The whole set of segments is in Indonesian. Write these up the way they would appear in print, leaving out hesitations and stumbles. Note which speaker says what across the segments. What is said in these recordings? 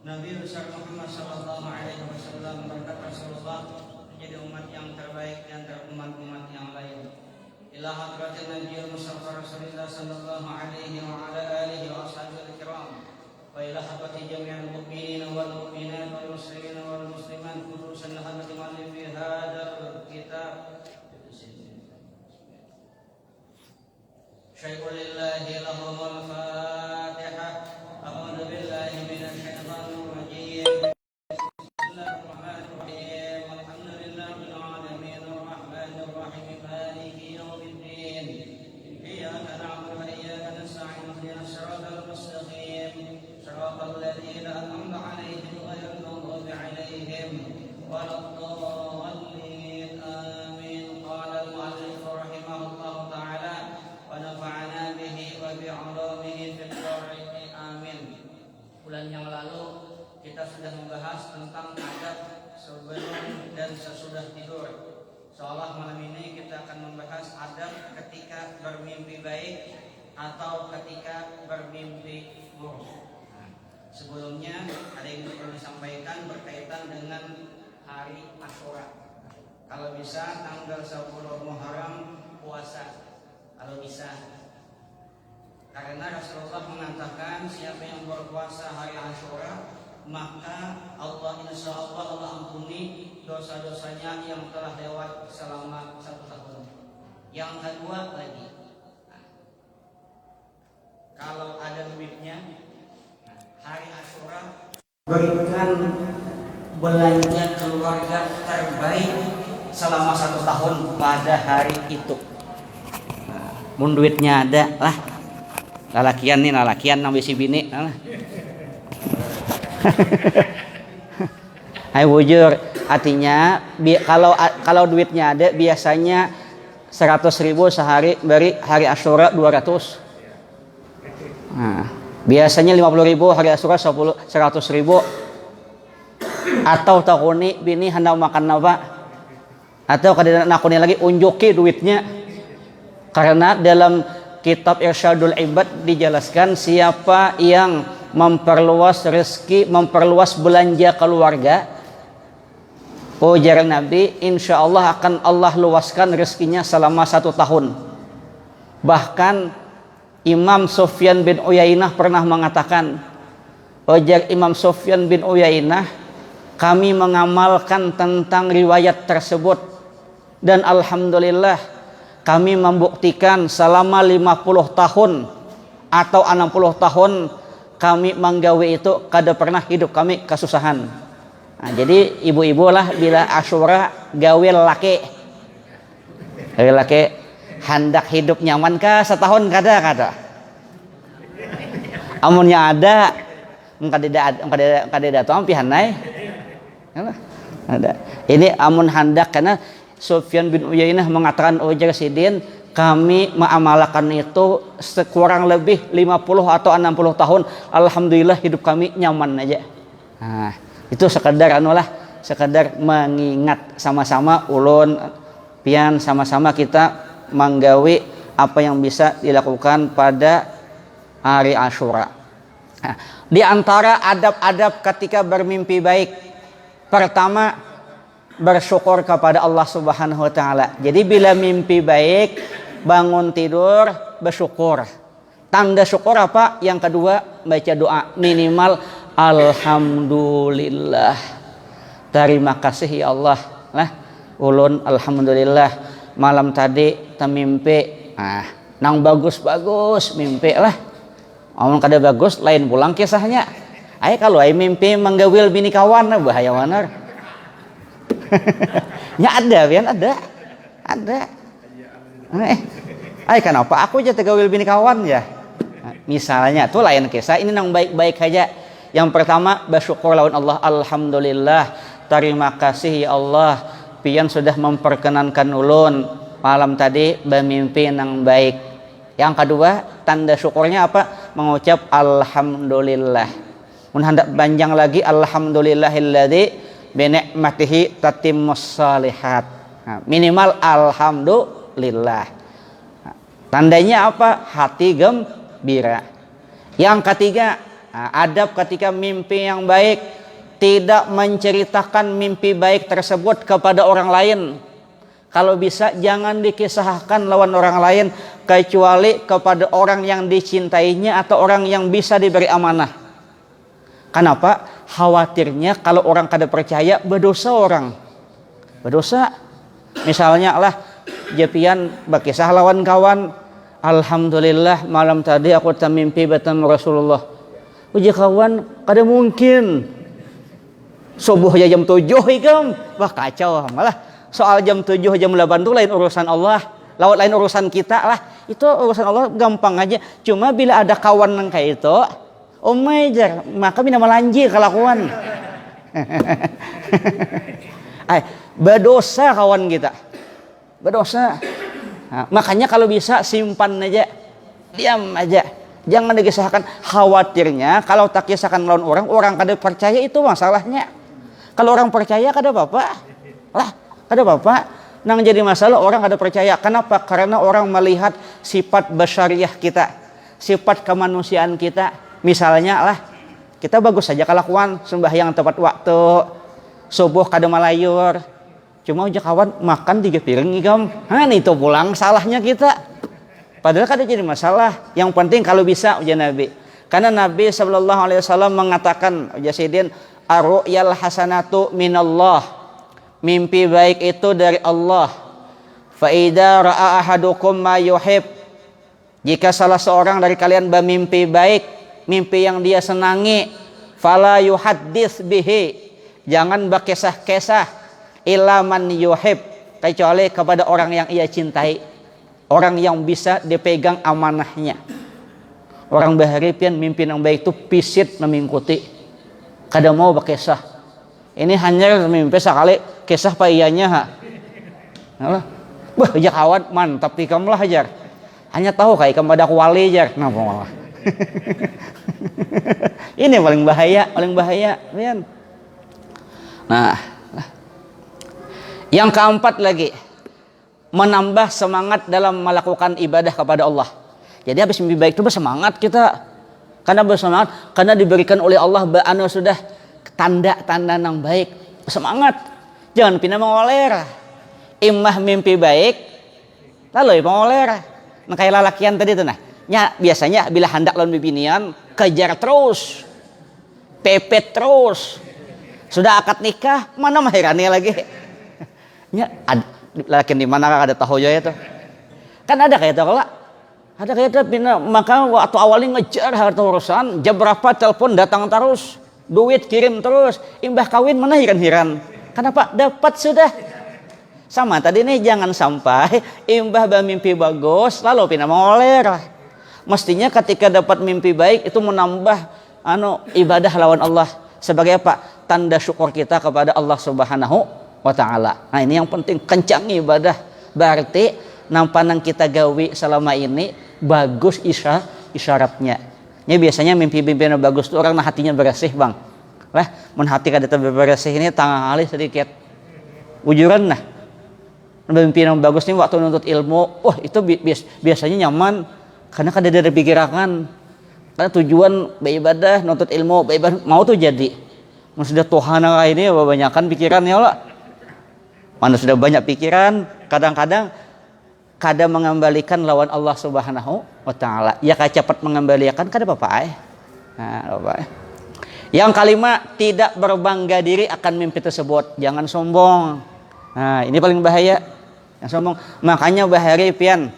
Speaker 1: Nabi besar Muhammad sallallahu alaihi wasallam berkata, Rasulullah menjadi umat yang terbaik di antara umat-umat yang lain. Ila hadratin Nabi Mustafa Rasulullah sallallahu alaihi wa ala alihi wa ashabihi kiram. Wa ila hadrati jami'il mu'minin wal mu'minat wal muslimin wal muslimat khususan hadrati man fi hadzal kitab. Syai'un lillahi lahumul Fatihah. A'udzu billahi minasy syaithanir rajim. Bismillahirrahmanirrahim. Alhamdulillahil alamin arrahmanir rahim maliki yaumiddin. Iyyaka na'budu wa iyyaka nasta'in ihdinas siratal mustaqim. Siratal ladzina an'amta 'alaihim ghairil maghdubi 'alaihim waladdallin. Amin. Qala al-mu'allif rahimahullahu ta'ala wa nafa'ana bihi wa bi'ulumihi fid dharain. Amin. Bulan yang lalu kita sudah membahas tentang adab sebelum dan sesudah tidur. Seolah malam ini kita akan membahas adab ketika bermimpi baik atau ketika bermimpi buruk. Sebelumnya ada yang perlu disampaikan berkaitan dengan hari Asyura. Kalau bisa tanggal 10 Muharram puasa. Kalau bisa. Karena Rasulullah mengatakan siapa yang berpuasa hari Asyura maka Allah insya Allah ampuni dosa-dosanya yang telah lewat selama 1 tahun. Yang kedua lagi, kalau ada duitnya hari Asyura berikan belanja keluarga terbaik selama 1 tahun pada hari itu. Mun duitnya ada lah. Lalakian nang bisi bini lah. Hai wujur, artinya kalau duitnya ada biasanya 100.000 sehari, beri hari Asyura 200. Nah, biasanya 50.000 hari Asyura 100.000. Atau takuni bini hendak makan apa? Atau kadang nakuni lagi unjuki duitnya. Karena dalam kitab Irsyadul Ibad dijelaskan siapa yang memperluas rezeki, memperluas belanja keluarga, ujar Nabi, insya Allah akan Allah luaskan rezekinya selama 1 tahun. Bahkan Imam Sufyan bin Uyainah pernah mengatakan, ujar Imam Sufyan bin Uyainah, kami mengamalkan tentang riwayat tersebut dan alhamdulillah kami membuktikan selama 50 tahun atau 60 tahun kami menggawe itu kada pernah hidup kami kesusahan. Nah, jadi ibu-ibu lah bila Asyura gawe laki hendak hidup nyaman kah setahun kada. Amunnya ada kada datang pihanai. Ada. Ini amun hendak karena Sufyan bin Uyainah mengatakan ujar sidin kami mengamalkan itu sekurang lebih 50 atau 60 tahun alhamdulillah hidup kami nyaman aja. Nah, itu sekedar sekedar mengingat sama-sama ulun pian sama-sama kita menggawi apa yang bisa dilakukan pada hari Asyura. Nah, di antara adab-adab ketika bermimpi baik, pertama bersyukur kepada Allah Subhanahu wa taala. Jadi bila mimpi baik, bangun tidur bersyukur. Tanda syukur apa? Yang kedua baca doa minimal alhamdulillah. Terima kasih ya Allah. Lah, ulun alhamdulillah malam tadi temimpi nang bagus-bagus mimpi lah. Amun kada bagus lain pulang kisahnya. Kalau mimpi menggawil bini kawan bahaya benar. Ya ada. Kenapa aku aja tegawil bini kawan ya? Misalnya tuh lain kisah, ini nang baik-baik aja. Yang pertama bersyukur lawan Allah, alhamdulillah, terima kasih ya Allah, pian sudah memperkenankan ulun malam tadi bermimpi nang baik. Yang kedua tanda syukurnya apa? Mengucap alhamdulillah. Mun hendak panjang lagi alhamdulillahilladzi binikmatihi tatimmus shalihat. Minimal alhamdulillah. Tandanya apa? Hati gembira. Yang ketiga, Nah, adab ketika mimpi yang baik, tidak menceritakan mimpi baik tersebut kepada orang lain. Kalau bisa jangan dikisahkan lawan orang lain, kecuali kepada orang yang dicintainya atau orang yang bisa diberi amanah. Kenapa? Khawatirnya kalau orang kada percaya berdosa orang. Berdosa. Misalnya lah jepian berkisah lawan kawan, alhamdulillah malam tadi aku mimpi bertemu Rasulullah. Uji kawan, kada mungkin subuh ya jam 7 ikam. Wah kacau malah. Soal jam 7 jam 8 itu lain urusan Allah, lain urusan kita lah. Itu urusan Allah gampang aja. Cuma bila ada kawan yang kayak itu, jar, maka bina melanji kelakuan. Berdosa kawan kita. Berdosa. Nah, makanya kalau bisa simpan aja. Diam aja. Jangan dikisahkan. Khawatirnya kalau tak kisahkan lawan orang kada percaya, itu masalahnya. Kalau orang percaya kada apa-apa. Lah, kada apa-apa. Nang jadi masalah orang kada percaya. Kenapa? Karena orang melihat sifat basyariah kita, sifat kemanusiaan kita. Misalnya lah, kita bagus saja kelakuan, sembahyang tepat waktu, subuh kada malayur. Cuma aja kawan makan 3 piring igam. Itu pulang salahnya kita. Padahal kada jadi masalah. Yang penting kalau bisa ujar Nabi. Karena Nabi SAW mengatakan, ujar Sidin, ar-ru'yal hasanatu minallah. Mimpi baik itu dari Allah. Fa idza ra'a ahadukum ma yuhib. Jika salah seorang dari kalian bermimpi baik, mimpi yang dia senangi, fala yuhaddits bihi. Jangan berkisah-kisah illa man yuhib, kecuali kepada orang yang ia cintai, orang yang bisa dipegang amanahnya. Orang baharipian mimpi yang baik itu pisit mengikuti, kada mau berkisah. Ini hanya mimpi sekali, kisah paiyanya ha. Wah, ya kawan mantap ikam lah ajar. Hanya tahu kayak ikam ada wali ajar. Napa malah. Ini paling bahaya, pian. Nah, yang keempat lagi, menambah semangat dalam melakukan ibadah kepada Allah. Jadi habis mimpi baik itu bersemangat kita. Karena bersemangat, karena diberikan oleh Allah sudah tanda-tanda yang baik. Semangat. Jangan pindah mengolera. Imah mimpi baik, lalu mengolera. Nah kayak lalakian tadi tuh nah. Biasanya bila hendak lawan bibinian, kejar terus. Pepet terus. Sudah akad nikah, mana mahirani lagi? Laki di mana ada tahu ya itu? Kan ada kayak itu kalau ada kayak itu, maka waktu awalnya ngejar harta urusan, jam berapa telepon datang terus, duit kirim terus, imbah kawin mana hiran-hiran? Kenapa? Dapat sudah. Sama tadi nih, jangan sampai imbah bermimpi bagus lalu pindah mengoler. Mestinya ketika dapat mimpi baik itu menambah ibadah lawan Allah. Sebagai apa? Tanda syukur kita kepada Allah Subhanahu wa ta'ala. Nah ini yang penting, kencang ibadah. Berarti nampanang kita gawi selama ini bagus isyaratnya. Biasanya mimpi-mimpi yang bagus tuh orang nah hatinya bersih bang. Lah, mun hati kada bersih ini tangan alih sedikit. Ujuran nah. Mimpi yang bagus nih waktu nuntut ilmu, wah itu biasanya nyaman karena kada ada pikiran. Karena tujuan beribadah, nuntut ilmu, beribadah mau tuh jadi. Mun sudah Tuhan ini kebanyakan pikirannya lah. Mana sudah banyak pikiran, kadang-kadang kada mengembalikan lawan Allah Subhanahu wa ta'ala. Ya kayak cepat mengembalikan kada apa-apa Nah, apa Yang kelima, tidak berbangga diri akan mimpi tersebut. Jangan sombong. Nah, ini paling bahaya. Yang sombong. Makanya bahari pian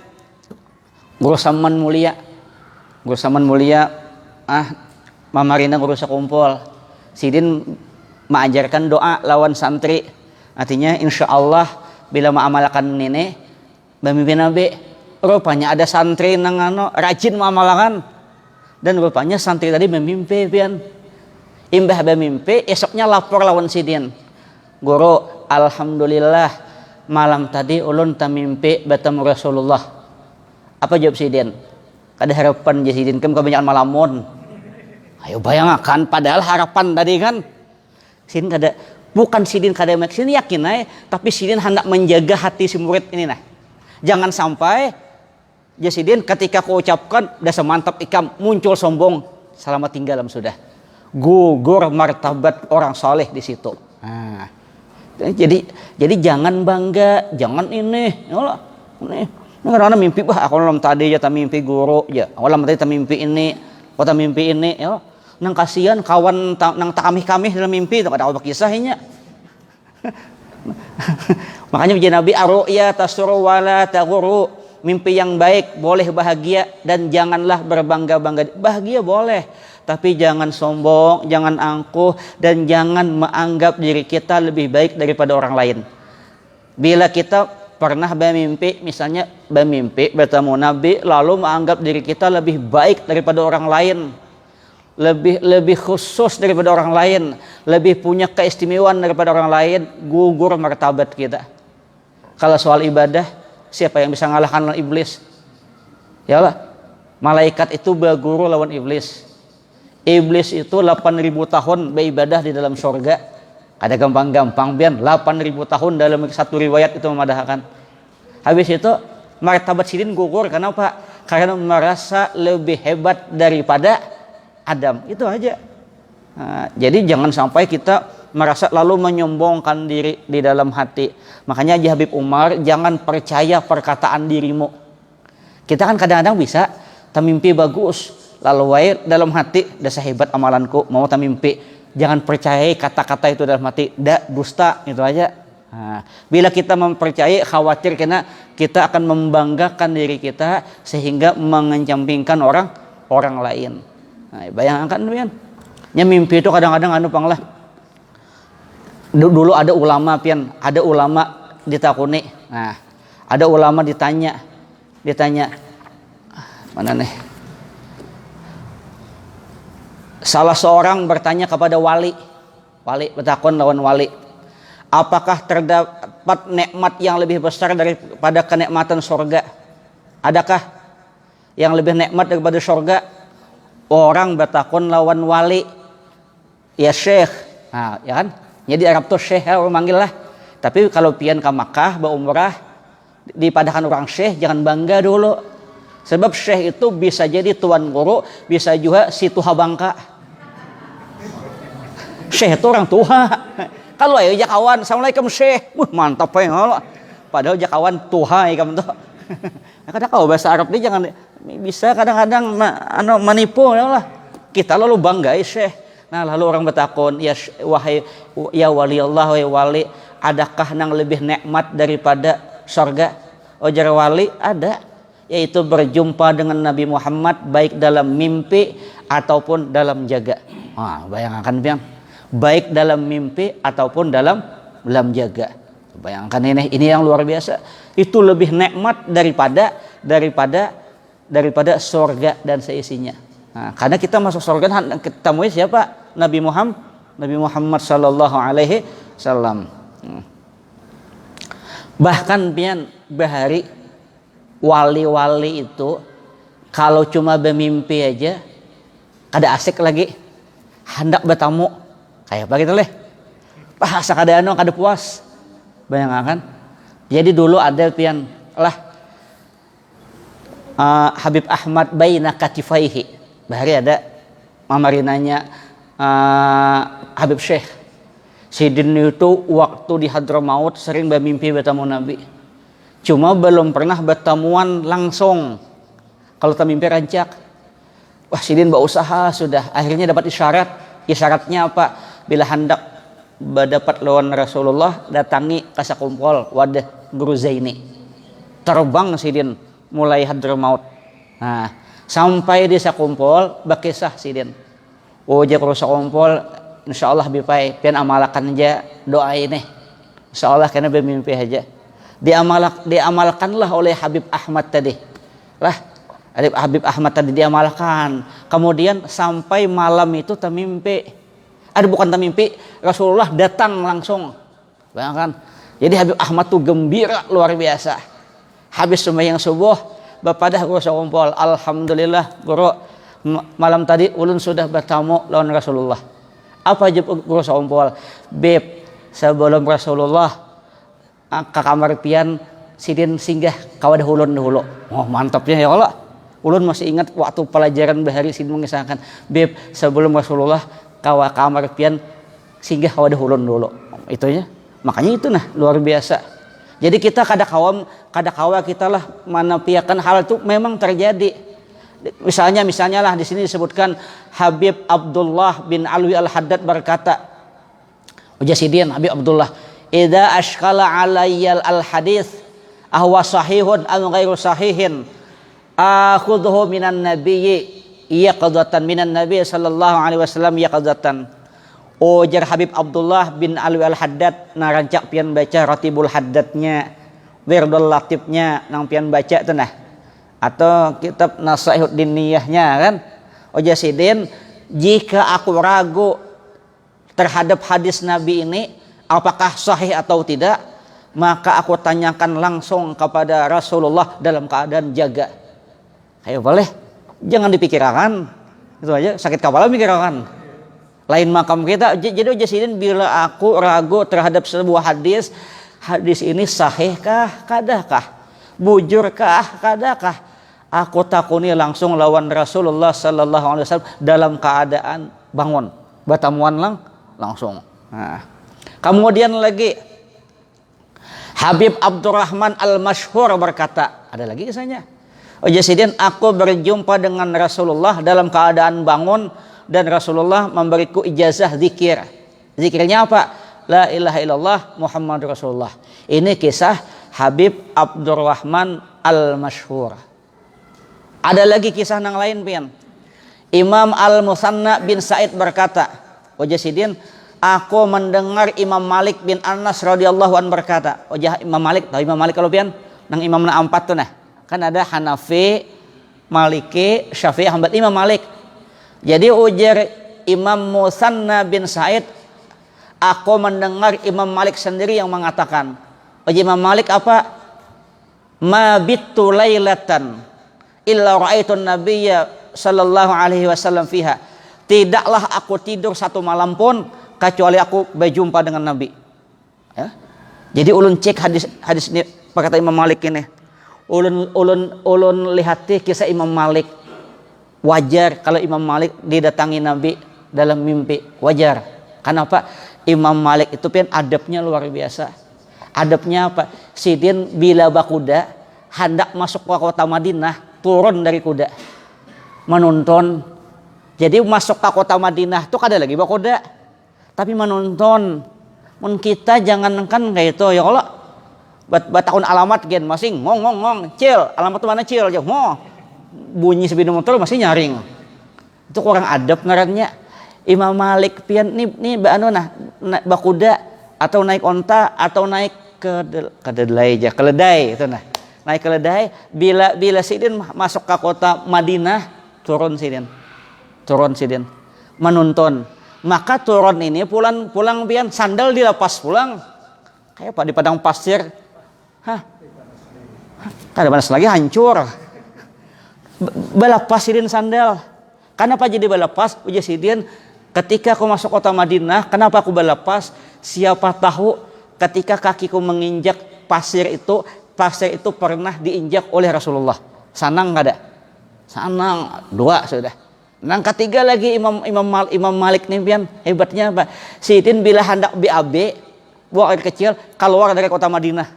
Speaker 1: guru saman mulia. Mamarina guru sekumpul. Sidin mengajarkan doa lawan santri. Artinya insya Allah bila mengamalkan ini bermimpi Nabi, rupanya ada santri nang rajin mengamalkan, dan rupanya santri tadi bermimpi pian. Imbah bermimpi, esoknya lapor lawan sidin. Guru, alhamdulillah malam tadi ulun tamimpi bertemu Rasulullah. Apa jawab sidin? Kada harapan je sidin kem kebanyakan malamun. Ayo bayangkan, padahal harapan tadi kan sidin kada, bukan sidin kada mek, sidin yakin tapi sidin hendak menjaga hati si murid ini nah. Jangan sampai je sidin ketika ku ucapkan udah semantap ikam muncul sombong. selamat tinggal sudah. Gugur martabat orang soleh di situ. Nah, jadi jangan bangga, jangan ini, ya Allah, ini kadang-kadang mimpi, aku malam tadi ya tak mimpi guru, ya malam tadi tak mimpi ini, tak mimpi ini, ya Allah. Nang kasihan kawan nang kami dalam mimpi, tak ada apa kisahnya. Makanya ujian Nabi ar-ru'ya tasuru wala taghuru. Mimpi yang baik boleh bahagia dan janganlah berbangga-bangga. Bahagia boleh, tapi jangan sombong, jangan angkuh, dan jangan menganggap diri kita lebih baik daripada orang lain. Bila kita pernah bermimpi, misalnya bermimpi bertemu Nabi, lalu menganggap diri kita lebih baik daripada orang lain, lebih khusus daripada orang lain, lebih punya keistimewaan daripada orang lain, gugur martabat kita. Kalau soal ibadah, siapa yang bisa ngalahkan lawan iblis? Ya Allah, malaikat itu berguru lawan iblis. Iblis itu 8.000 tahun beribadah di dalam surga. Ada gampang-gampang bian 8.000 tahun dalam satu riwayat itu memadahkan. Habis itu martabat sidin gugur. Kenapa? Karena merasa lebih hebat daripada Adam. Itu aja. Nah, jadi jangan sampai kita merasa lalu menyombongkan diri di dalam hati. Makanya Haji Habib Umar, jangan percaya perkataan dirimu. Kita kan kadang-kadang bisa mimpi bagus, lalu dalam hati dasar hebat amalanku, mau mimpi. Jangan percaya kata-kata itu dalam hati, dusta, itu aja. Nah, bila kita mempercayai, khawatir karena kita akan membanggakan diri kita sehingga mengecampingkan orang lain. Nah, bayangkan pian. Nya mimpi itu kadang-kadang panglah. Dulu ada ulama pian, ada ulama ditakuni. Nah, ada ulama ditanya mana nih? Salah seorang bertanya kepada wali bertakun lawan wali, apakah terdapat nikmat yang lebih besar daripada kenikmatan surga? Adakah yang lebih nikmat daripada surga? Orang bertakun lawan wali, ya syekh. Nah, ya kan? Jadi Arab tuh syekh manggil lah. Tapi kalau pian ke Makkah berumrah dipadakan orang syekh, jangan bangga dulu. Sebab syekh itu bisa jadi tuan guru, bisa juga si tuha bangka. Syekh itu orang tuha. Kalau ayo jakawan, assalamualaikum syekh, mantap ya. Padahal jakawan tuha ya kamu tuh. Kadang kau bahasa Arab ini jangan bisa kadang-kadang menipu ya Allah. Kita lalu bangga syekh. Nah lalu orang bertakun, ya wahai ya wali Allah, wahai wali, adakah yang lebih nikmat daripada surga? Ujar wali, ada, yaitu berjumpa dengan Nabi Muhammad baik dalam mimpi ataupun dalam jaga. Wah, bayangkan pian, baik dalam mimpi ataupun dalam jaga. Bayangkan ini yang luar biasa. Itu lebih nikmat daripada surga dan seisinya. Nah, karena kita masuk surga ketemu siapa? Nabi Muhammad sallallahu alaihi wasallam. Bahkan pian bahari wali-wali itu kalau cuma bermimpi aja kada asik lagi. Hendak bertamu kayak apa gitu leh. Asa kada puas. Bayangkan. Jadi dulu ada pian lah Habib Ahmad baina katifaihi. Bahari ada mamarinanya Habib Syekh Sidin itu waktu di Hadramaut sering bermimpi bertemu Nabi. Cuma belum pernah bertemuan langsung. Kalau mimpi rancak, wah Sidin berusaha sudah. Akhirnya dapat isyarat. Isyaratnya apa? Bila hendak berdapat lawan Rasulullah, datangi kasakumpol wadah Guru Zaini. Terbang Sidin mulai Hadramaut. Nah, sampai di sakumpol bakisah Sidin. Ojek rusak kumpul, insyaallah bipai pian amalakan aja doa ini. Insyaallah karena bermimpi aja. Diamalkanlah oleh Habib Ahmad tadi. Lah, Habib Ahmad tadi diamalkan. Kemudian sampai malam itu termimpi. Bukan termimpi, Rasulullah datang langsung. Bayangkan. Jadi Habib Ahmad tuh gembira luar biasa. Habis sembahyang subuh, bapadah guru sakumpol, alhamdulillah guru malam tadi ulun sudah bertamu lawan Rasulullah. Apa aja guru sakumpol? Beb, sebelum Rasulullah ke kamar pian Sidin singgah kawadah ulun dahulu. Oh mantapnya ya Allah. Ulun masih ingat waktu pelajaran bahari Sidin mengisahkan, Beb, sebelum Rasulullah kawa kamar pian singgah wadah ulun dulu. Itu ya. Makanya itu nah luar biasa. Jadi kita kada kawa kita lah menafikan hal itu memang terjadi. Misalnya lah di sini disebutkan Habib Abdullah bin Alwi Al-Haddad berkata, Ujasidin Habib Abdullah, "Idza ashkala alayyal al-hadits ahwa sahihun am ghairu sahihin, akhudhu minan nabiyyi yaqdatan minan nabiy sallallahu alaihi wasallam yaqdatan." Ujar Habib Abdullah bin Alwi Al-Haddad narancak pian baca Ratibul Haddadnya, Wirdul Latifnya nang pian baca itu nah. Atau kitab Nasaihuddin Niyahnya kan. Ujasidin, jika aku ragu terhadap hadis Nabi ini apakah sahih atau tidak, maka aku tanyakan langsung kepada Rasulullah dalam keadaan jaga. Ayo boleh, jangan dipikirkan. Itu aja, sakit kepala pikirkan. Lain makam kita. Jadi Ujasidin, bila aku ragu terhadap sebuah hadis ini sahihkah, kadakah, bujurkah, kadakah, aku takuni langsung lawan Rasulullah sallallahu alaihi wasallam dalam keadaan bangun, batamuan langsung. Nah. Kemudian lagi Habib Abdurrahman Al-Masyhur berkata, ada lagi kisahnya. Ujasidin, aku berjumpa dengan Rasulullah dalam keadaan bangun dan Rasulullah memberiku ijazah zikir. Zikirnya apa? La ilaha illallah Muhammadur Rasulullah. Ini kisah Habib Abdurrahman Al-Masyhur. Ada lagi kisah yang lain pian. Imam Al-Musanna bin Sa'id berkata, Ujasidin, aku mendengar Imam Malik bin Anas radhiyallahu an berkata. Imam Malik, tahu Imam Malik kalau pian? Nang imam na empat tuh nah. Kan ada Hanafi, Maliki, Syafi'i, Hambali, Imam Malik. Jadi ujar Imam Musanna bin Sa'id, aku mendengar Imam Malik sendiri yang mengatakan. Ujar Imam Malik apa? Ma bittu lailatan illa ra'aitun nabiyya sallallahu alaihi wasallam fiha. Tidaklah aku tidur satu malam pun kecuali aku berjumpa dengan Nabi. Ya. Jadi ulun cek hadis ini perkata Imam Malik ini. Ulun lihat kisah Imam Malik. Wajar kalau Imam Malik didatangi Nabi dalam mimpi, wajar. Kenapa? Imam Malik itu pian adabnya luar biasa. Adabnya apa? Sidin bila bakuda hendak masuk ke kota Madinah, turun dari kuda, menonton. Jadi masuk ke kota Madinah itu kada lagi bakuda, tapi menonton. Mun kita jangan kan kayak itu ya Allah. Batakun alamat gen masing ngong cil, alamat tu mana cil aja mo. Bunyi sepeda motor masih nyaring. Itu kurang adab ngarannya. Imam Malik pian nih anu nah bakuda atau naik onta atau naik keledai itu nah. Naik keledai bila Sidin masuk ke kota Madinah turun Sidin menonton. Maka turun ini pulang pian sandal dilepas pulang. Kayak apa di padang pasir. Kada panas lagi hancur. Balapas Sidin sandal. Kenapa jadi balapas? Ujar Sidin, ketika aku masuk kota Madinah, kenapa aku balapas? Siapa tahu ketika kakiku menginjak pasir itu pernah diinjak oleh Rasulullah. Sanang kada? Sanang. 2 sudah. Nang ketiga lagi Imam Malik nih pian hebatnya apa? Sidin bila hendak BAB buang air kecil keluar dari kota Madinah.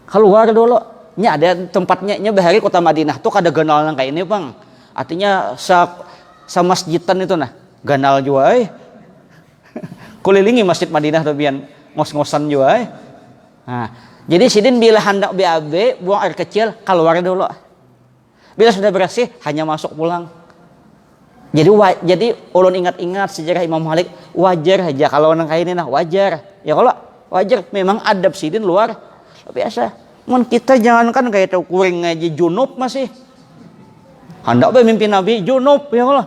Speaker 1: Keluar dulu. Nya ada tempatnya bahari kota Madinah tuh kada ganal nang kayak ini bang. Artinya sa masjidan itu nah ganal juga kulilingi masjid Madinah tuh bian ngos-ngosan juga Nah, jadi Sidin bila hendak BAB buang air kecil keluar dulu. Bila sudah bersih hanya masuk pulang. Jadi ulun ingat-ingat sejarah Imam Malik, wajar aja kalau nang kayak ini nah wajar. Ya kalau wajar memang adab Sidin luar biasa. Mun kita jangankan kayak tahu kuring ngaji junub masih. Hendak mimpi Nabi junub ya Allah.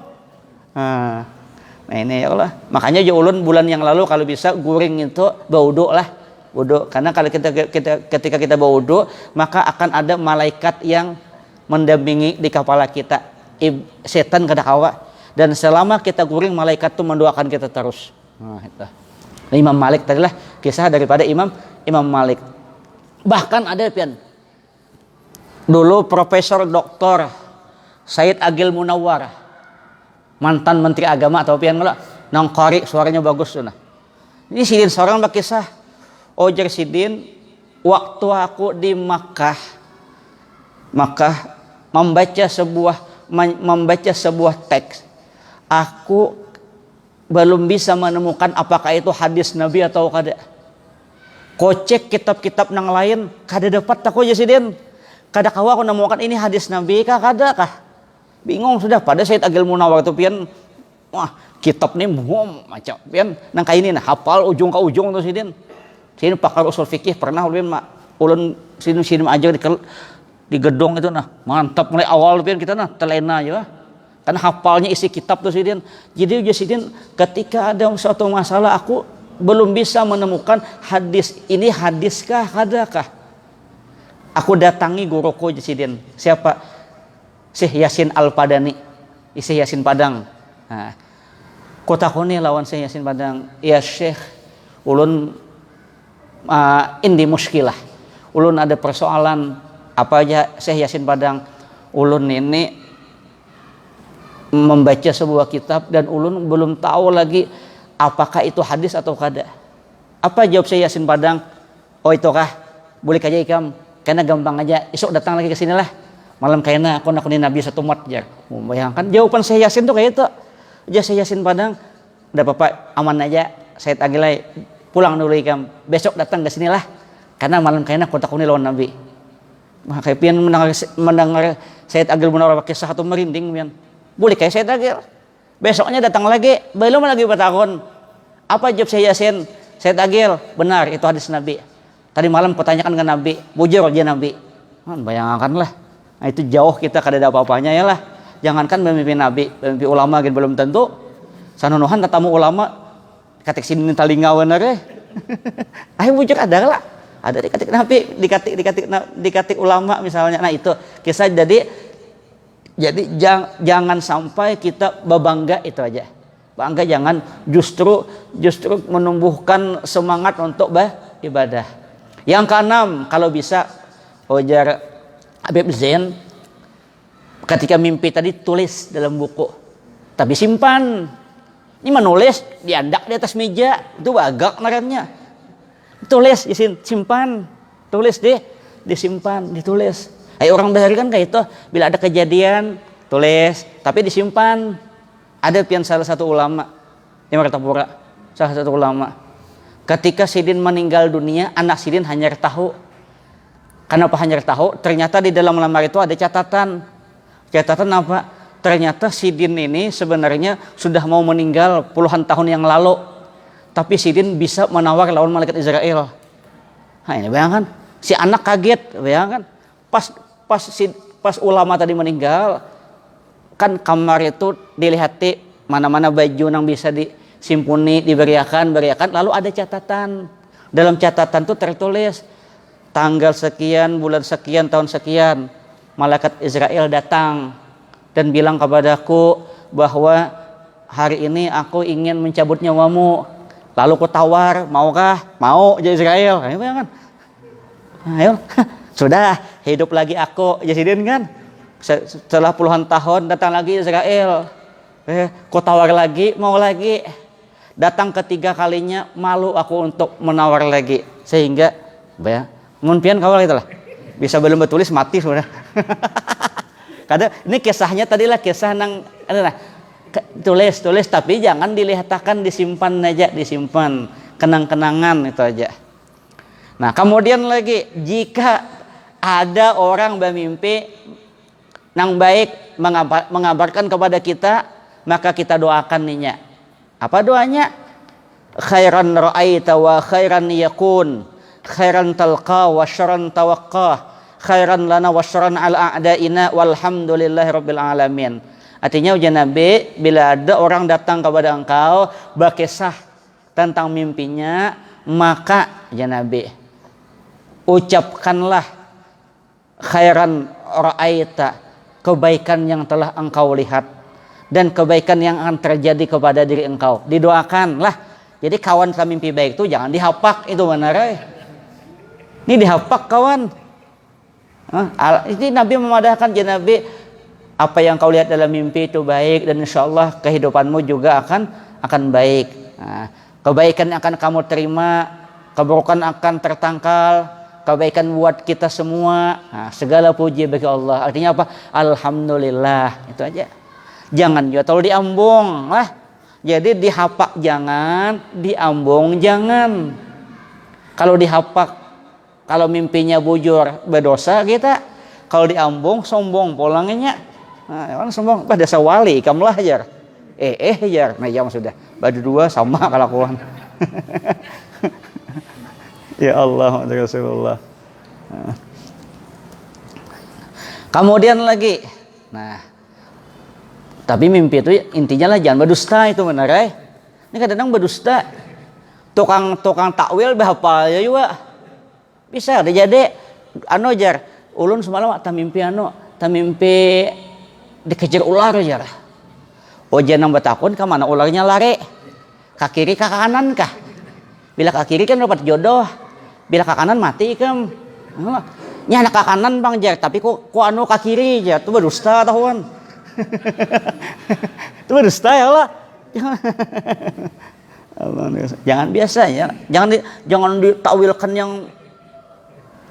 Speaker 1: Nah ini ya Allah. Makanya ya ulun bulan yang lalu kalau bisa guring itu baudo lah. Wudu. Karena kalau ketika kita baudo maka akan ada malaikat yang mendampingi di kepala kita. Setan kada kawa. Dan selama kita guring malaikat itu mendoakan kita terus. Nah itu. Imam Malik tadilah kisah daripada Imam Malik. Bahkan ada pian dulu Profesor Doktor Said Agil Munawwar, mantan Menteri Agama atau pian ngolah, nang qari suaranya bagus tuh nah. Ini sidin seorang berkisah, ojar sidin waktu aku di Makkah membaca sebuah teks, aku belum bisa menemukan apakah itu hadis Nabi atau kada. Kocek kitab-kitab nang lain kada dapat tak aja sidin. Kada kawa aku nemukan ini hadis Nabi kah kada kah. Bingung sudah pada Said Agil Munawwar itu pian wah kitab nih macam pian nang kayak ini nah hafal ujung ke ujung tuh sidin. Sidin pakar usul fikih pernah ulun sidin aja di gedung itu nah mantap mulai awal pian kita nah telena aja kan hafalnya isi kitab tuh sidin. Jadi sidin ketika ada suatu masalah aku belum bisa menemukan hadis ini hadiskah kadakah. Aku datangi guruku sidin. Siapa? Syekh Yasin Al-Padani. Syekh Yasin Padang. Nah, kota koni lawan Syekh Yasin Padang. Ya Syekh, ulun indi muskilah. Ulun ada persoalan apa aja Syekh Yasin Padang. Ulun ini membaca sebuah kitab dan ulun belum tahu lagi apakah itu hadis atau kada. Apa jawab Syekh Yasin Padang? Oh itu kah? Boleh aja ikam. Karena gampang aja. Esok datang lagi ke sini lah. Malam kayaknya aku nak Nabi satu mat jar. Bayangkan jawaban Syekh Yasin tuh kayak itu. Aja Syekh Yasin Padang. Udah Bapak aman aja. Saya Agilai pulang dulu ikam. Besok datang ke sini lah. Karena malam kayaknya aku takuni lawan Nabi. Maka pian mendengar Said Agil Munawwar pakai satu merinding pian. Boleh kayak Said Agil. Besoknya datang lagi, belum lagi bertakun. Apa jawab Syekh Yasin? Said Agil, benar itu hadis Nabi. Tadi malam kau tanyakan ke Nabi, bujur aja Nabi. Bayangkanlah. Nah, itu jauh kita kada ada apa-apanya ya lah. Jangankan memimpin Nabi, memimpin ulama gitu belum tentu. Sanunuhan tetamu ulama katik sini talinga bener eh. Ayo bujur ada lah. Ada dikatik Nabi, dikatik ulama misalnya. Nah itu kisah jadi jangan sampai kita berbangga itu aja. Bangga jangan justru menumbuhkan semangat untuk beribadah. Yang keenam kalau bisa ujar Habib Zain ketika mimpi tadi tulis dalam buku tapi simpan. Ini menulis diandak di atas meja itu agak narannya. Tulis simpan, tulis deh, disimpan, ditulis. Orang bahari kan kayak itu bila ada kejadian tulis tapi disimpan. Ada pian salah satu ulama yang Martapura, salah satu ulama ketika sidin meninggal dunia anak sidin hanya tahu. Kenapa hanya tahu? Ternyata di dalam lembar itu ada catatan. Catatan apa? Ternyata sidin ini sebenarnya sudah mau meninggal puluhan tahun yang lalu. Tapi sidin bisa menawar lawan malaikat Israel. Nah ini bayangkan. Si anak kaget. Bayangkan. Pas ulama tadi meninggal. Kan kamar itu dilihati mana-mana baju yang bisa disimpuni, diberiakan. Lalu ada catatan. Dalam catatan itu tertulis. Tanggal sekian, bulan sekian, tahun sekian, malaikat Israel datang dan bilang kepadaku bahwa hari ini aku ingin mencabut nyawamu. Lalu ku tawar, maukah? Mau jadi Israel. Ayo kan? Ayo, sudah hidup lagi aku jadi kan? Setelah puluhan tahun datang lagi Israel. Ku tawar lagi, mau lagi. Datang ketiga kalinya malu aku untuk menawar lagi sehingga mungkin kawal itulah bisa belum bertulis mati sudah. Karena ini kisahnya tadilah kisah nang tulis tapi jangan dilihatakan, disimpan aja, disimpan kenang-kenangan itu aja. Nah kemudian lagi jika ada orang bermimpi nang baik mengabarkan kepada kita maka kita doakan ninya. Apa doanya? Khairan ra'aita wa khairan yakun. Khairan talqa wa syarran tawaqqa khairan lana wa syarran ala a'daina walhamdulillahi rabbil alamin. Artinya ujian Nabi, bila ada orang datang kepada engkau berkisah tentang mimpinya, maka ujian Nabi ucapkanlah khairan ra'aita, kebaikan yang telah engkau lihat dan kebaikan yang akan terjadi kepada diri engkau. Didoakanlah. Jadi kawan sama mimpi baik itu jangan dihapak, itu benar ya. Ini dihapak kawan. Ini Nabi memadahkan, jadi Nabi apa yang kau lihat dalam mimpi itu baik, dan insya Allah kehidupanmu juga akan baik. Nah, kebaikan akan kamu terima, keburukan akan tertangkal, kebaikan buat kita semua. Nah, segala puji bagi Allah. Artinya apa? Alhamdulillah. Itu aja. Jangan juga terlalu diambung lah. Jadi dihapak jangan, diambung jangan. Kalau dihapak, kalau mimpinya bujur berdosa kita. Kalau diambung sombong polangnya. Nah, orang sombong pada sawali kamu lah jar. Jar. Nah, ya sudah. Badu dua sama kelakuan. Ya Allah, Rasulullah. Nah. Kemudian lagi. Nah, tapi mimpi itu intinya lah jangan berdusta, itu benar ya. Ini kadang-kadang berdusta. Tukang takwil bahapa ya juga. Bisa ada jadi jar. Ulun semalam tak mimpi tak mimpi dikejar ular jar. Jangan bertakun ke mana ularnya lari. Ke kiri ke kanan kah? Bila ke kiri kan dapat jodoh. Bila ke kanan mati kan. Nya anak ke kanan bang jar, tapi kok ke kiri jar. Itu berdusta tahuan. Itu berdusta ya Allah. Jangan biasa ya. Jangan ditakwilkan yang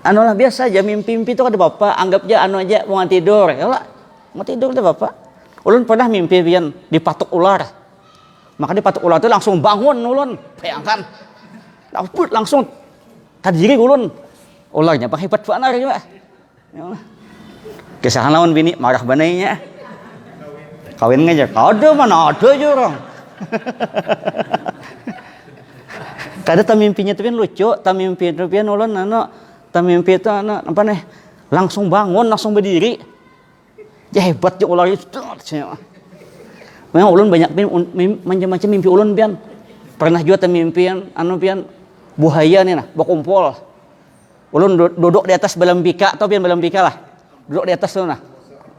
Speaker 1: lah biasa aja. Mimpi itu ada bapak anggap aja mau tidur ya Allah. Mau tidur deh bapak. Ulun pernah mimpi pian dipatuk ular. Maka dipatuk ular itu langsung bangun ulun. Bayangkan. Langsung tadiri ulun. Ularnya pak hebat banar juga. Ya Allah. Kisah lawan bini marah banainya. Kawin aja. Ada mana ada aja orang. Kada tamimpinya itu pian lucu, tamimpi itu pian ulun tamimpi itu apa nih? Langsung bangun, langsung berdiri. Ya hebat je ular itu. Memang ulun banyak macam-macam mimpi ulun pian. Pernah juga tamimpian pian buaya nih berkumpul. Ulun duduk di atas belembika, atau pian belembika lah. Duduk di atas tuh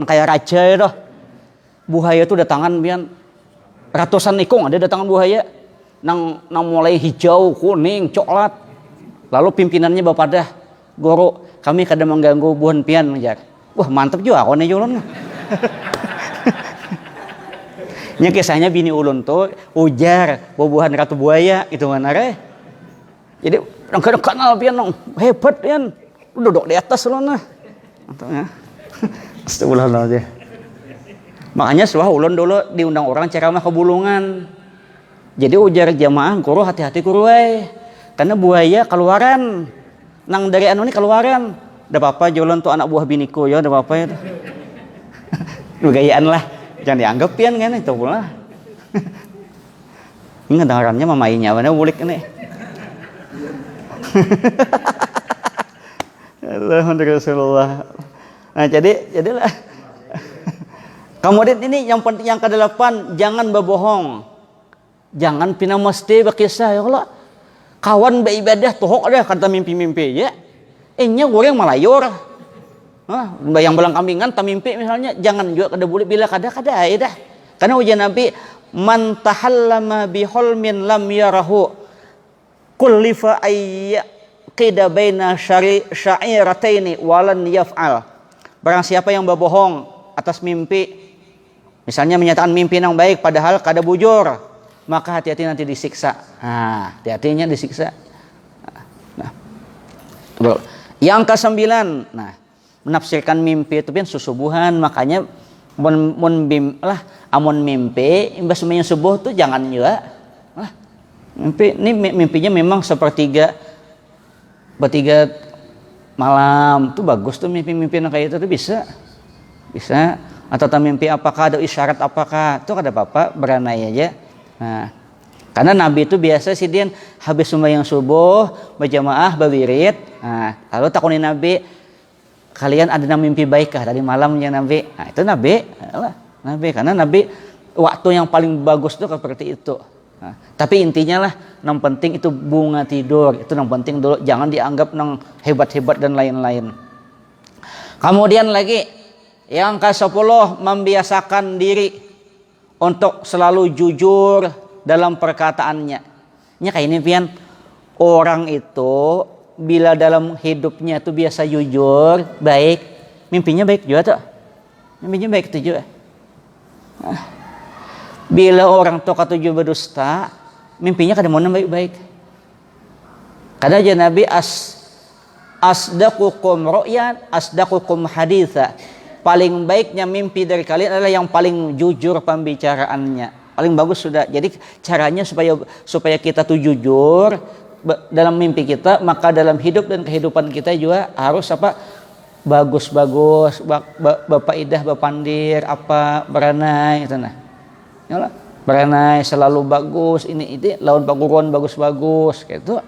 Speaker 1: kayak raja itu. Buaya itu datangan pian ratusan ikung ada datangan buaya. Nang mulai hijau, kuning, coklat. Lalu pimpinannya bapadah, guru, kami kadang mengganggu buhan pian menjar. Wah mantep juga aku nih ulun. Nya kisahnya bini ulun tuh ujar bubuhan ratu buaya itu mana re. Jadi kadang kenal pian hebat pian. Duduk di atas ulun nah. Mantapnya. Astagfirullahaladzim. Makanya suah ulun dulu diundang orang ceramah ke Bulungan. Jadi ujar jamaah guru hati-hati guru karena buaya keluaran. Nang dari ini keluaran. Ada apa-apa jualan tuh anak buah biniku ya, ada apa-apa ya. Lu gayaan lah. Jangan dianggap pian kan itu pula. Ini ngedengarannya mamainya mana bulik ini. Alhamdulillah Rasulullah. Nah, jadilah. Kemudian ini yang penting yang ke-8, jangan berbohong. Jangan pina mesti berkisah ya Allah. Kawan beribadah tohok ada kata mimpi-mimpi ya. Nya goreng malayur. Bayang belang kambingan tak mimpi misalnya, jangan juga kada boleh bila kada ya dah. Karena ujian Nabi man tahallama bi hulmin lam yarahu kullifa ayya qida baina sya'irataini walan yaf'al. Barang siapa yang berbohong atas mimpi, misalnya menyatakan mimpi yang baik padahal kada bujur, maka hati-hati nanti disiksa. Hati-hatinya disiksa. Yang ke-9, menafsirkan mimpi itu pian susubuhan. Makanya amun mimpi imbas semuanya subuh tuh jangan juga. Mimpinya memang sepertiga bertiga malam tuh bagus tuh mimpi-mimpi kayak itu tuh bisa. Atau mimpi apakah ada isyarat apakah itu kada apa-apa beranai aja. Karena Nabi itu biasa sih dia habis sembahyang subuh berjamaah berwirid. Lalu takunin Nabi, kalian ada mimpi baik kah tadi malamnya Nabi? Itu Nabi karena Nabi waktu yang paling bagus itu seperti itu. Tapi intinya lah, yang penting itu bunga tidur itu yang penting dulu, jangan dianggap yang hebat-hebat dan lain-lain. Kemudian lagi yang ke-10, membiasakan diri untuk selalu jujur dalam perkataannya. Kayak ini pian, orang itu bila dalam hidupnya itu biasa jujur, baik, mimpinya baik juga tuh. Mimpinya baik tujuh. Bila orang tua ketujuh berdusta, mimpinya kadang-kadang baik-baik. Kata aja Nabi asdaqukum ru'yan asdaqukum haditha. Paling baiknya mimpi dari kalian adalah yang paling jujur pembicaraannya. Paling bagus sudah. Jadi caranya supaya kita tuh jujur dalam mimpi kita, maka dalam hidup dan kehidupan kita juga harus bagus-bagus, bapak idah, bapandir, beranai gitu nah. Yalah, beranai selalu bagus, ini lawan paguruan bagus-bagus gitu.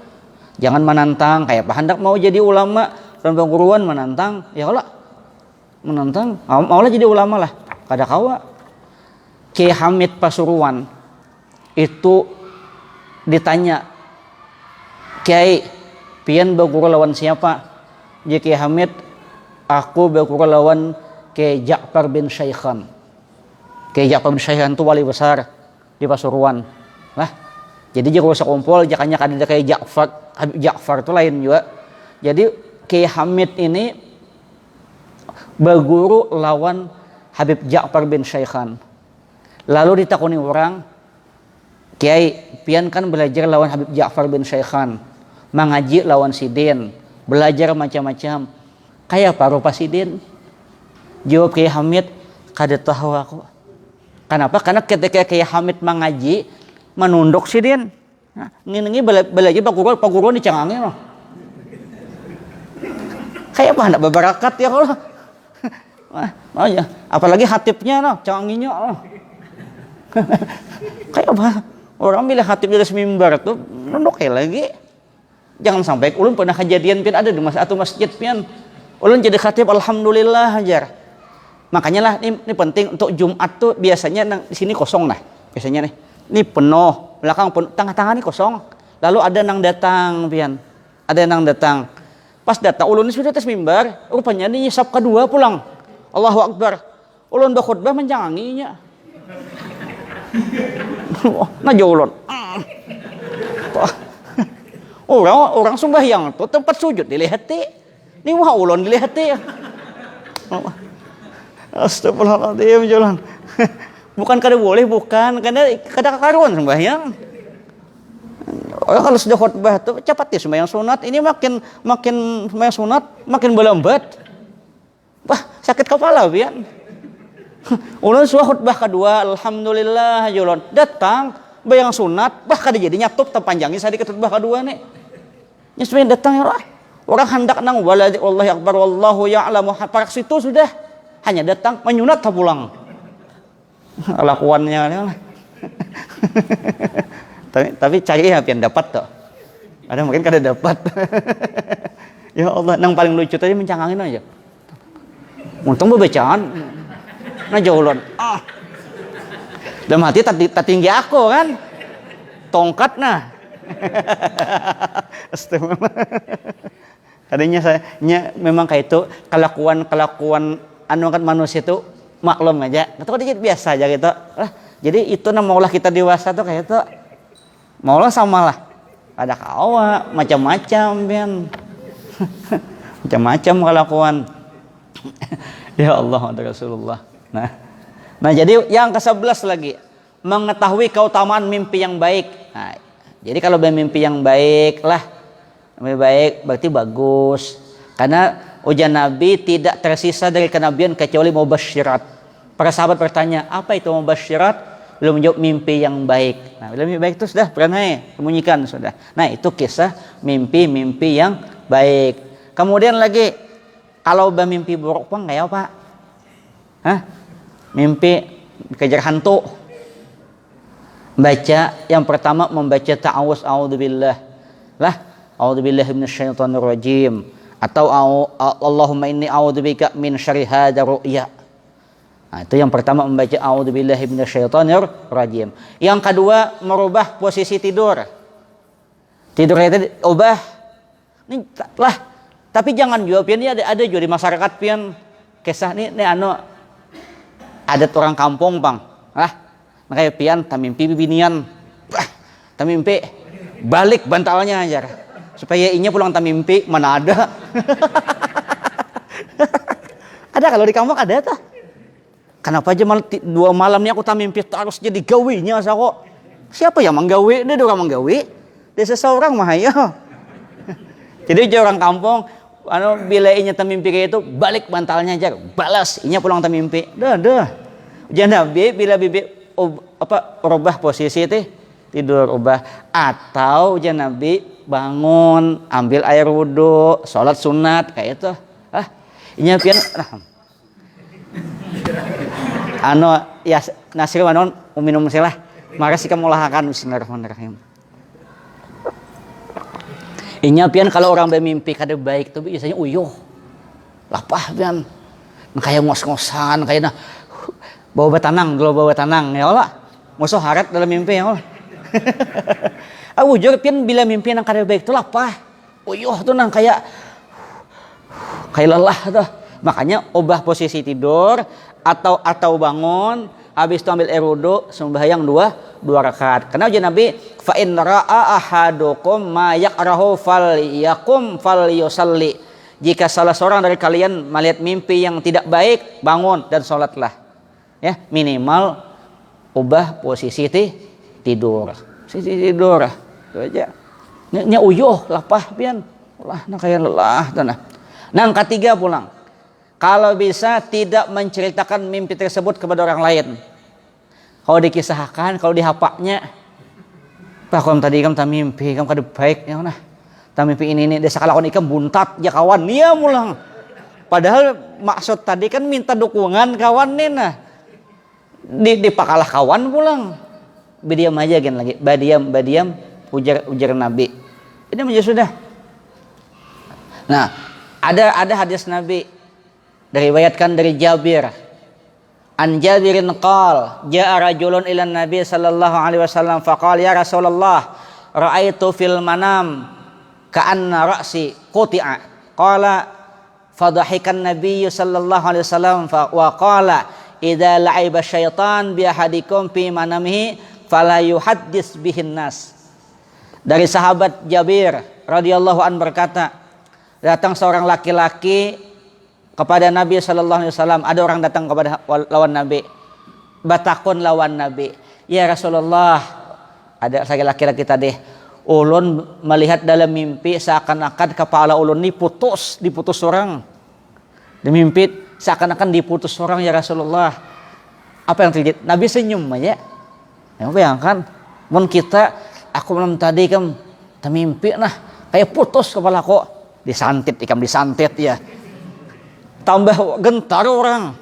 Speaker 1: Jangan menantang kayak hendak mau jadi ulama, lawan paguruan menantang, ya Allah. Menantang, maulah jadi ulama lah. Kada kawa. Kiai Hamid Pasuruan itu ditanya, Kiai, pian berguru lawan siapa? Jadi Kiai Hamid, aku berguru lawan Kiai Ja'far bin Syaikhan. Kiai Ja'far bin Syaikhan itu wali besar di Pasuruan. Lah, jadi dia rusak kumpul, jakanya ada Kiai Ja'far itu lain juga. Jadi Kiai Hamid ini berguru lawan Habib Ja'far bin Syaikhan. Lalu ditakuni orang, Kiai, pian kan belajar lawan Habib Ja'far bin Syaikhan, mengaji lawan Sidin, belajar macam-macam. Kayak apa rupa Sidin? Jawab Kiai Hamid, kada tahu aku. Kenapa? Karena ketika Kiai Hamid mengaji, menunduk Sidin. Nah, ini belajar paguruan dicangangin loh. Kayak apa? Hendak berbarakat ya Allah. Oh ya, apalagi hatibnya loh, canganginnya loh. Kayak apa? Orang milih hatib dari mimbar tuh nunduk lagi. Jangan sampai ulun pernah kejadian pian ada di satu masjid pian. Ulun jadi khatib alhamdulillah ajar. Makanya lah ini penting untuk Jumat tuh biasanya di sini kosong nah. Biasanya nih. Ini penuh, belakang penuh, tengah-tengah nih kosong. Lalu ada nang datang pian. Ada nang datang. Pas datang ulun sudah atas mimbar, rupanya ini sab kedua pulang. Allahu Akbar. Ulun berkhutbah menjanganginya. Nah jauhlon. Orang sembahyang tuh tempat sujud dilihati. Ini wah ulun dilihati. Astagfirullahaladzim jalan. Bukan kada boleh, bukan kada karuan sembahyang. Orang kalau sudah khutbah tuh cepat ya sembahyang sunat. Ini makin sembahyang sunat makin berlambat. Wah sakit kepala pian. Ulun suah khutbah kedua, alhamdulillah julon datang bayang sunat, kada jadi nyatup terpanjangin sadiki khutbah kedua nih. Nya sebenarnya datang ya Allah. Orang hendak nang wallahi akbar wallahu ya'lamu parak situ sudah hanya datang menyunat tak pulang. Lakuannya tapi cari ya pian dapat toh. Ada mungkin kada dapat. Ya Allah, nang paling lucu tadi mencangangin aja. Untung bebacaan. Nah jauhlon. Dalam hati tak tinggi aku kan. Tongkat nah. Astagfirullah. Tadinya memang kayak itu kelakuan kan manusia itu maklum aja. Itu kan biasa aja gitu. Jadi itu maulah kita dewasa tuh kayak itu. Maulah samalah. Ada kawa macam-macam pian. Macam-macam kelakuan. Ya Allah Rasulullah. Nah jadi yang ke-11 lagi, mengetahui keutamaan mimpi yang baik. Nah, jadi kalau bermimpi yang baik lah, lebih baik berarti bagus. Karena ujian Nabi tidak tersisa dari kenabian kecuali mubasyirat. Para sahabat bertanya, apa itu mubasyirat? Belum menjawab mimpi yang baik. Nah, mimpi baik itu sudah beranai, sembunyikan sudah. Nah, itu kisah mimpi-mimpi yang baik. Kemudian lagi, kalau bermimpi buruk pun kayak apa? Mimpi dikejar hantu. Baca yang pertama membaca ta'awuz a'udzubillah. A'udzubillahi minasyaitonir rajim atau Allahumma inni a'udzubika min syarri hadza ru'ya. Nah, itu yang pertama membaca a'udzubillahi minasyaitonir rajim. Yang kedua merubah posisi tidur. Tidurnya itu ubah. Ini lah. Tapi jangan juga pian ada juga di masyarakat pian kisah ini ada orang kampung bang, makanya pian tamimpi bibinian, tamimpi balik bantalnya aja, supaya inya pulang tamimpi mana ada, ada kalau di kampung ada tuh, Kenapa aja malam 2 malam ini aku tak mimpi terus jadi gawinya kok. Siapa yang menggawi? Dia orang menggawi. Dia seseorang mah ya. Jadi orang kampung bila inya tak mimpi kayak itu balik bantalnya aja balas inya pulang tak mimpi. Dah. Jangan nabi bila bibi ubah posisi teh tidur ubah atau jangan nabi bangun ambil air wudhu sholat sunat kayak itu. Inya pian ya nasir manon minum silah maka sih kamu lahakan bismillahirrahmanirrahim. Inya pian kalau orang bermimpi kada baik tuh biasanya uyuh lapah pian kayak ngos-ngosan kayak bawa tanang ya Allah musuh harat dalam mimpi ya Allah. Aku juga pian bila mimpi yang kada baik tuh lapah uyuh tuh nang kayak lelah tuh. Makanya ubah posisi tidur atau bangun habis itu ambil air wudu sembahyang 2 rakaat. Karena ujian Nabi fa in ra'a ahadukum ma yakrahu falyakum falyusalli. Jika salah seorang dari kalian melihat mimpi yang tidak baik, bangun dan salatlah. Ya, minimal ubah posisi tidur. Posisi tidur. Itu aja. Nya uyuh lapah pian. Ulah kayak lelah tanah. Nang ketiga pulang. Kalau bisa tidak menceritakan mimpi tersebut kepada orang lain. Kalau dikisahkan, kalau dihapaknya, Pak kamu tadi kamu tak mimpi, kamu kada baik ya nah. Tak mimpi ini desa kalakon ikam buntat ya kawan nia mulang. Padahal maksud tadi kan minta dukungan kawan nih nah. Dipakalah kawan pulang. Badiam aja gen lagi. Badiam ujar Nabi. Ini aja sudah. Nah, ada hadis Nabi diriwayatkan dari Jabir. An Jabirin qal, ja'a rajulun ila Nabi sallallahu alaihi wasallam faqala ya Rasulullah, ra'aitu fil manam ka'anna ra'si quti'a. Qala fadhahikan Nabi sallallahu alaihi wasallam wa qala idza la'iba syaitan bi ahadikum fi manamihi fala yuhaddits bihin nas. Dari sahabat Jabir radhiyallahu an berkata, datang seorang laki-laki kepada Nabi sallallahu alaihi wasallam. Ada orang datang kepada lawan Nabi, batakun lawan Nabi, ya Rasulullah, ada laki-laki tadi ulun melihat dalam mimpi seakan-akan kepala ulun ini diputus orang. Di mimpi seakan-akan diputus orang ya Rasulullah. Apa yang terjadi? Nabi senyum aja. Yang bayangkan mun kita aku malam tadi kan mimpi nah kayak putus kepala kok disantit ya. Tambah gentar orang.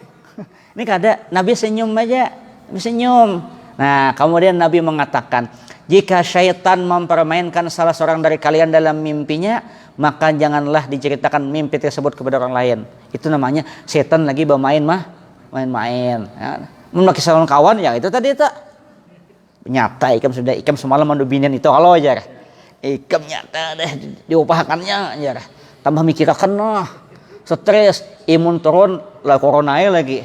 Speaker 1: Ini kada Nabi senyum aja. Nabi senyum. Nah, kemudian Nabi mengatakan, jika syaitan mempermainkan salah seorang dari kalian dalam mimpinya, maka janganlah diceritakan mimpi tersebut kepada orang lain. Itu namanya setan lagi main-main. Ya. Memiliki salon kawan ya itu tadi tak. Nyata ikam semalam mandubinian itu kalau aja. Ikam nyata deh diupahakannya aja. Tambah mikirkan noh. Stres, imun turun, lah corona lagi.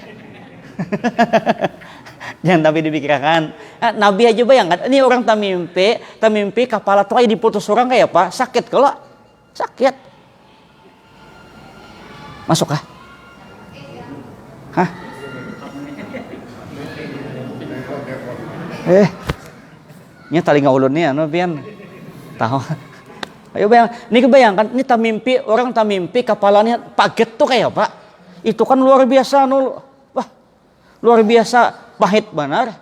Speaker 1: Jangan tapi dipikirkan. Nabi aja bayangkan, ini orang tak mimpi kepala tuh aja diputus orang kayak apa? Sakit kalau sakit. Masuk kah? Hah? Ini tali ngaulunnya, pian tahu. Ayo bayangkan, ini orang tak mimpi kepalanya paget tuh kayak apa? Itu kan luar biasa wah, luar biasa pahit benar.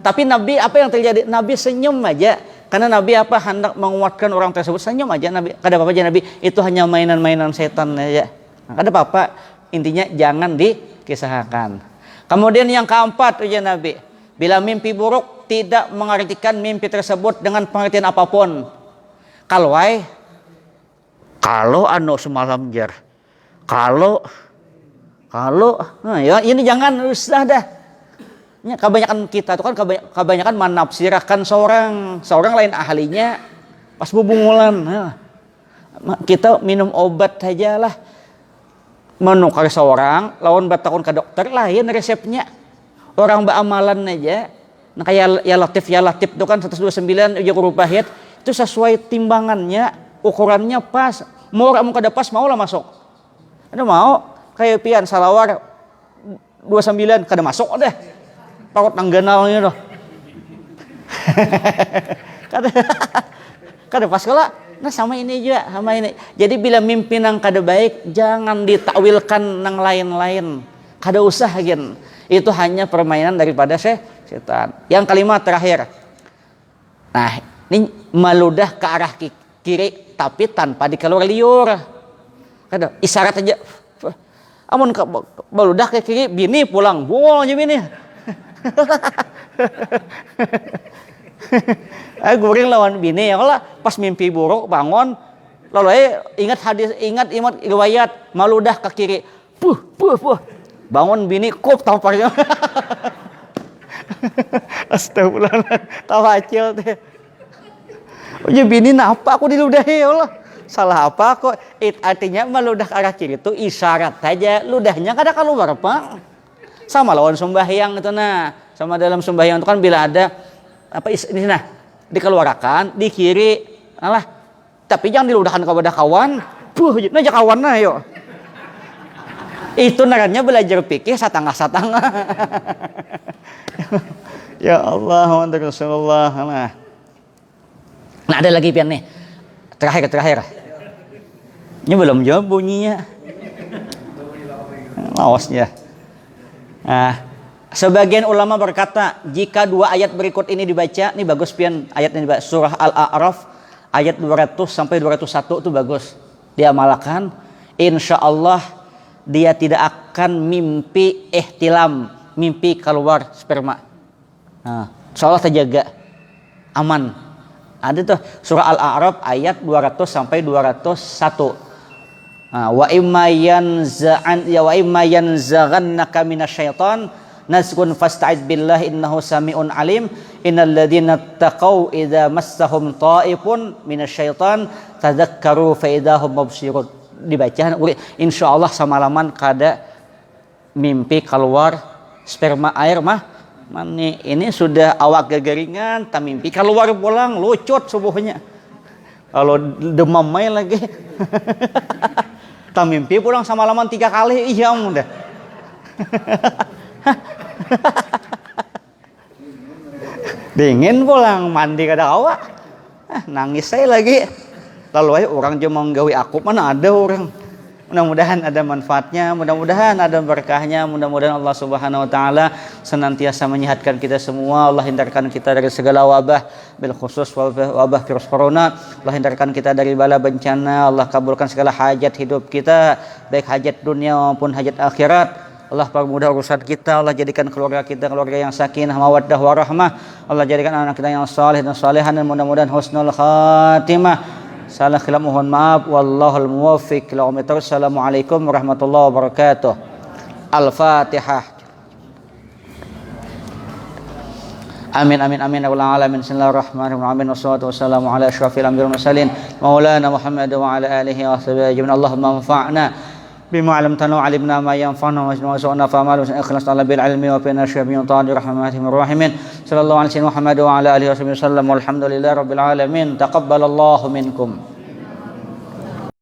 Speaker 1: Tapi Nabi apa yang terjadi? Nabi senyum aja, karena Nabi hendak menguatkan orang tersebut, senyum aja Nabi. Kada apa-apa aja Nabi, itu hanya mainan-mainan setan aja. Kada apa-apa, intinya jangan dikisahkan. Kemudian yang keempat ujian Nabi, bila mimpi buruk tidak mengartikan mimpi tersebut dengan pengertian apapun. Kalau semalam jar, kalau nah ya ini jangan usah dah. Ya, kebanyakan kita tuh kan kebanyakan menafsirkan seorang lain ahlinya pas bubungulan. Nah, kita minum obat saja lah. Menukar seorang lawan batakun ke dokter lain resepnya. Orang beramalan aja. Nah kayak ya latif itu kan 129 ujuk rupahit. Itu sesuai timbangannya, ukurannya pas. Mau kada pas mau lah masuk. Ada mau kayak pian salawar 29 kada masuk deh. Takut nangganalnya doh. kada pas kala. Nah sama ini juga, sama ini. Jadi bila mimpi nang kada baik jangan ditakwilkan nang lain-lain. Kada usah gen. Itu hanya permainan daripada setan. Yang kalimat terakhir. Nah, ini meludah ke arah kiri tapi tanpa dikeluar liur. Kada isyarat aja. Amun meludah ke kiri bini pulang. Bol aja bini. Guring lawan bini ya kalau pas mimpi buruk bangun lalu ingat hadis ingat riwayat meludah ke kiri. Puh. Bangun bini kok tampaknya. Astagfirullah, tawacil teh. Ya bini napa aku diludahi ya Allah. Salah apa kok? Artinya meludah ke arah kiri itu isyarat saja. Ludahnya kada keluar Pak. Sama lawan sembahyang itu nah. Sama dalam sembahyang itu kan bila ada apa ini nah dikeluarkan di kiri. Alah. Tapi jangan diludahkan kepada kawan. Puh, nah kawan nah yuk. Itu narannya belajar fikih satangah-satangah. Ya Allah, Muhammad Rasulullah. Nah ada lagi pian nih. Terakhir. Ini belum jawab bunyinya. Lawasnya. Nah, sebagian ulama berkata jika dua ayat berikut ini dibaca, ini bagus pian ayat ini dibaca surah Al-A'raf ayat 200 sampai 201 itu bagus. Diamalkan, insya Allah dia tidak akan mimpi ihtilam, mimpi keluar sperma. Nah, insyaallah terjaga aman. Ada tuh surah Al-A'raf ayat 200 sampai 201. Nah, wa imma yanzaghannaka minasyaiton nazghun fasta'id billahi innahu samiun alim innal ladzina taqaw idza massahum ta'ifun minasyaiton tadzakkaru fa idahum mubsirun. Dibaca insyaallah semalaman kada mimpi keluar sperma air mah mani ini sudah awak gegeringan tak mimpi keluar pulang lucut subuhnya kalau demam mai lagi tak mimpi pulang semalaman 3 kali iya udah dingin pulang mandi kada awak nangis saya lagi. Lalu orang cuma menggawi aku mana ada orang. Mudah-mudahan ada manfaatnya, mudah-mudahan ada berkahnya, mudah-mudahan Allah Subhanahu wa taala senantiasa menyehatkan kita semua. Allah hindarkan kita dari segala wabah, bil khusus wabah virus corona. Allah hindarkan kita dari bala bencana. Allah kabulkan segala hajat hidup kita, baik hajat dunia maupun hajat akhirat. Allah permudah urusan kita. Allah jadikan keluarga kita keluarga yang sakinah, mawaddah, warahmah. Allah jadikan anak kita yang saleh dan salehan dan mudah-mudahan husnul khatimah. Salah khilaf mohon maaf. Wallahul muwaffiq. Assalamualaikum warahmatullahi wabarakatuh. Al-Fatihah. Amin amin amin ya rabbal alamin. Bismillahirrahmanirrahim. Wassalatu wassalamu ala asyrafil anbiya'i wal mursalin maulana Muhammad wa ala alihi wa sahbihi ajmain. Allahumma anfa'na bima 'allamtana wa 'allimna ma yanfa'una wa warzuqna fa'amal wa ikhlas ala bil ilmi wa fina syabiyun ta'ala rahmatihim rahimin. Sallallahu alaihi Muhammad wa ala alihi wasallam. Walhamdulillahi rabbil alamin. Taqabbalallahu minkum.